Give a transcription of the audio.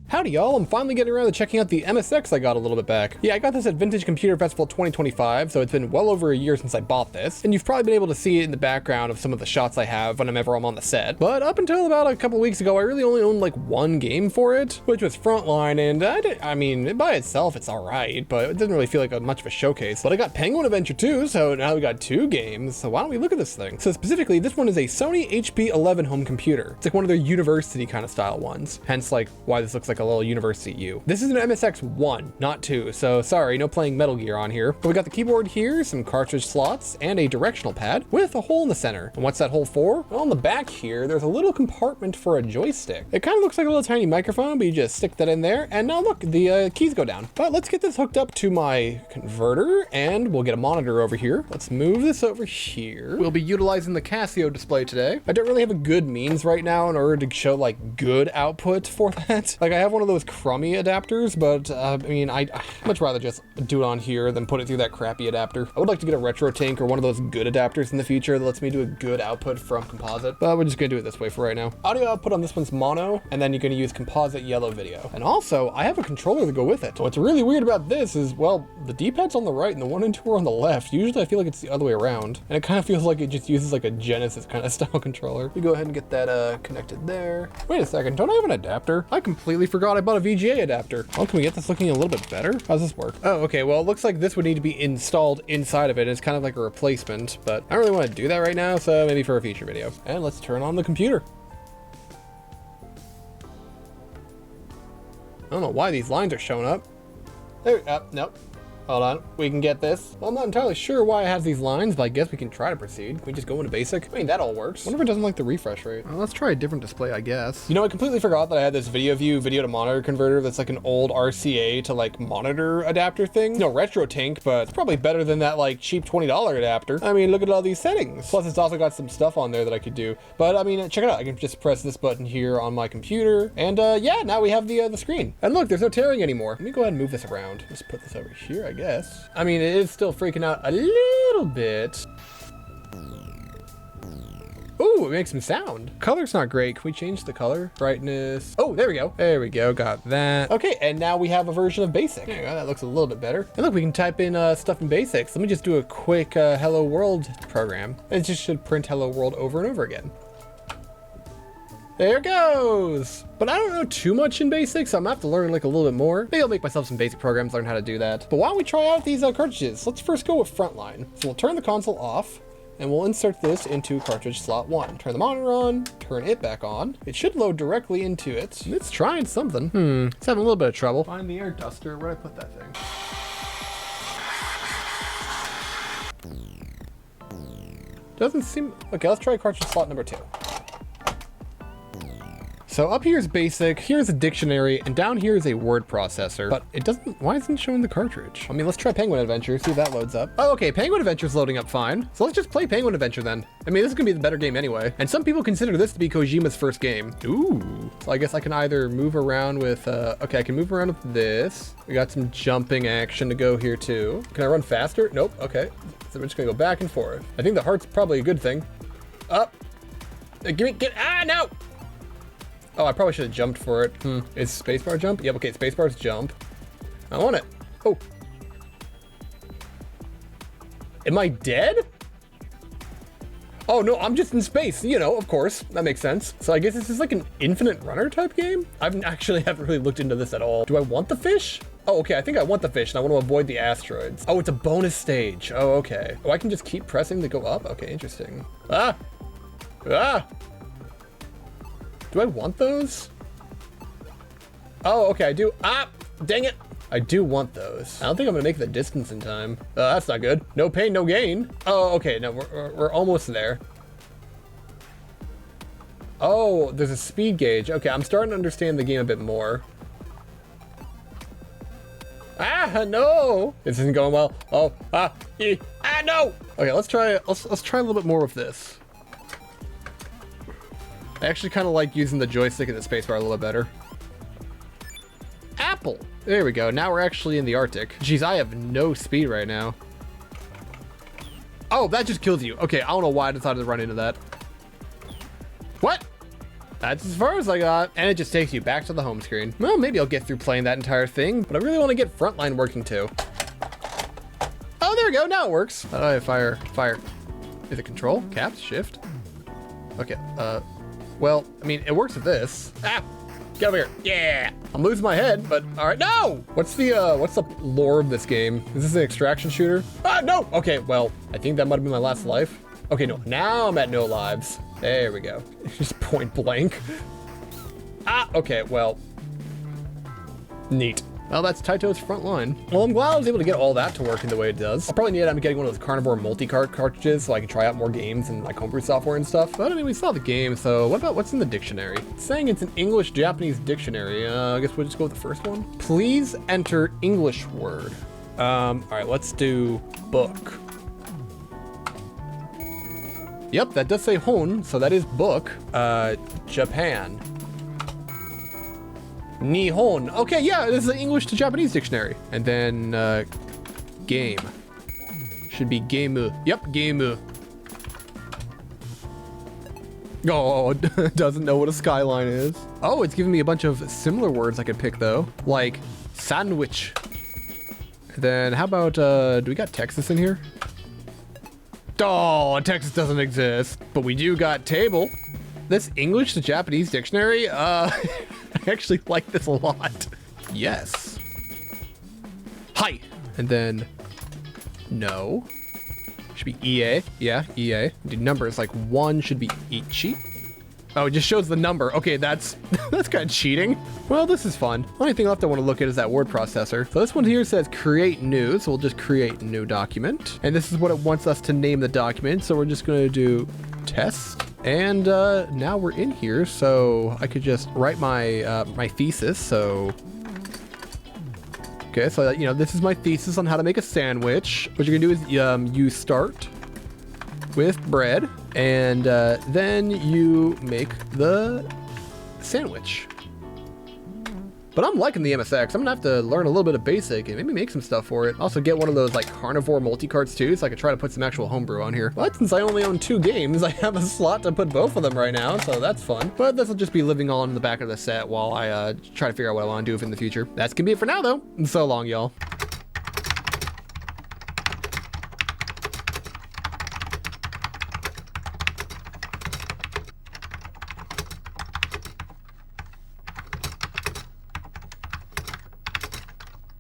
Howdy y'all, I'm finally getting around to checking out the MSX I got a little bit back. Yeah, I got this at Vintage Computer Festival 2025, so it's been well over a year since I bought this, and you've probably been able to see it in the background of some of the shots I have whenever I'm on the set. But up until about a couple weeks ago, I really only owned like one game for it, which was Frontline, and I mean, by itself it's alright, but it didn't really feel like much of a showcase. But I got Penguin Adventure 2, so now we got two games, so why don't we look at this thing? So specifically, this one is a Sony HB-11 home computer. It's like one of their university kind of style ones, hence like why this looks like a little university U. This is an MSX 1, not 2, so sorry, no playing Metal Gear on here. But we got the keyboard here, some cartridge slots, and a directional pad with a hole in the center. And what's that hole for? Well, on the back here, there's a little compartment for a joystick. It kind of looks like a little tiny microphone, but you just stick that in there, and now look, the keys go down. But let's get this hooked up to my converter, and we'll get a monitor over here. Let's move this over here. We'll be utilizing the Casio display today. I don't really have a good means right now in order to show like good output for that. Like I have one of those crummy adapters, but I mean, I'd much rather just do it on here than put it through that crappy adapter. I would like to get a retro tank or one of those good adapters in the future that lets me do a good output from composite, but we're just gonna do it this way for right now. Audio output on this one's mono, and then you're gonna use composite yellow video. And also, I have a controller to go with it. What's really weird about this is, well, the D-pad's on the right and the 1 and 2 are on the left. Usually I feel like it's the other way around, and it kind of feels like it just uses like a Genesis kind of style controller. We go ahead and get that connected there. Wait a second, don't I have an adapter? I completely forgot I bought a VGA adapter. Oh, can we get this looking a little bit better? How does this work? Oh, okay, well, it looks like this would need to be installed inside of it. It's kind of like a replacement, but I don't really want to do that right now, so maybe for a future video. And let's turn on the computer. I don't know why these lines are showing up. There, nope. Hold on, we can get this. Well, I'm not entirely sure why it has these lines, but I guess we can try to proceed. Can we just go into basic? I mean, that all works. I wonder if it doesn't like the refresh rate. Well, let's try a different display, I guess. You know, I completely forgot that I had this video to monitor converter that's like an old RCA to like monitor adapter thing. No retro tank, but it's probably better than that like cheap $20 adapter. I mean, look at all these settings. Plus, it's also got some stuff on there that I could do. But I mean, check it out. I can just press this button here on my computer. And yeah, now we have the screen. And look, there's no tearing anymore. Let me go ahead and move this around. Just put this over here, I guess. I mean, it is still freaking out a little bit. Ooh, it makes some sound. Color's not great. Can we change the color? Brightness. Oh, there we go. There we go. Got that. Okay, and now we have a version of basic. There you go. That looks a little bit better. And look, we can type in stuff in basics. Let me just do a quick hello world program. It just should print hello world over and over again. There it goes. But I don't know too much in basic, so I'm gonna have to learn like a little bit more. Maybe I'll make myself some basic programs, learn how to do that. But why don't we try out these cartridges? Let's first go with Frontline. So we'll turn the console off, and we'll insert this into cartridge slot 1. Turn the monitor on, turn it back on. It should load directly into it. It's trying something. It's having a little bit of trouble. Find the air duster. Where'd I put that thing? Doesn't seem... Okay, let's try cartridge slot number 2. So up here is basic, here's a dictionary, and down here is a word processor, but it doesn't, why isn't it showing the cartridge? I mean, let's try Penguin Adventure, see if that loads up. Oh, okay, Penguin Adventure's loading up fine. So let's just play Penguin Adventure then. I mean, this is gonna be the better game anyway. And some people consider this to be Kojima's first game. Ooh. So I guess I can either move around with, okay, I can move around with this. We got some jumping action to go here too. Can I run faster? Nope, okay. So we're just gonna go back and forth. I think the heart's probably a good thing. Up. No! Oh, I probably should have jumped for it. Is spacebar jump? Yep, okay, spacebar's jump. I want it. Oh. Am I dead? Oh no, I'm just in space, you know, of course. That makes sense. So I guess this is like an infinite runner type game? I haven't really looked into this at all. Do I want the fish? Oh, okay, I think I want the fish and I want to avoid the asteroids. Oh, it's a bonus stage. Oh, okay. Oh, I can just keep pressing to go up? Okay, interesting. Ah! Ah! Do I want those? Oh, okay, I do. Ah, dang it. I do want those. I don't think I'm gonna make the distance in time. That's not good. No pain, no gain. Oh, okay, no, we're almost there. Oh, there's a speed gauge. Okay, I'm starting to understand the game a bit more. Ah, no. This isn't going well. Oh, no. Okay, let's try a little bit more of this. I actually kind of like using the joystick and the spacebar a little better. Apple! There we go, now we're actually in the Arctic. Jeez, I have no speed right now. Oh, that just kills you. Okay, I don't know why I decided to run into that. What? That's as far as I got. And it just takes you back to the home screen. Well, maybe I'll get through playing that entire thing, but I really want to get Frontline working too. Oh, there we go. Now it works. How do I fire? Is it control? Caps? Shift? Okay. Well, I mean, it works with this. Ah! Get over here. Yeah! I'm losing my head, but all right. No! What's the lore of this game? Is this an extraction shooter? Ah, no! Okay, well, I think that might have been my last life. Okay, no. Now I'm at no lives. There we go. Just point blank. Ah, okay, well. Neat. Well, that's Taito's Frontline. Well, I'm glad I was able to get all that to work in the way it does. I'll probably need to end up getting one of those carnivore multi-cart cartridges so I can try out more games and like homebrew software and stuff. But I mean, we saw the game, so what about what's in the dictionary? It's saying it's an English-Japanese dictionary. I guess we'll just go with the first one. Please enter English word. All right, let's do book. Yep, that does say hon, so that is book. Japan. Nihon. Okay, yeah, this is an English to Japanese dictionary. And then game. Should be game. Yep, game. Oh, doesn't know what a skyline is. Oh, it's giving me a bunch of similar words I could pick though, like sandwich. And then how about, do we got Texas in here? Oh, Texas doesn't exist, but we do got table. This English to Japanese dictionary, I actually like this a lot. Yes. Hi. And then no. Should be EA. Yeah, EA. The numbers like 1 should be Ichi. Oh, it just shows the number. Okay, that's that's kind of cheating. Well, this is fun. Only thing left I want to look at is that word processor. So this one here says create new. So we'll just create new document. And this is what it wants us to name the document. So we're just going to do test. And now we're in here, so I could just write my my thesis. So, okay, so you know this is my thesis on how to make a sandwich. What you're gonna do is you start with bread, and then you make the sandwich. But I'm liking the MSX. I'm gonna have to learn a little bit of basic and maybe make some stuff for it. Also get one of those like carnivore multi-carts too, so I could try to put some actual homebrew on here. But since I only own 2 games, I have a slot to put both of them right now, so that's fun. But this will just be living on in the back of the set while I try to figure out what I want to do in the future. That's gonna be it for now though. So long, y'all.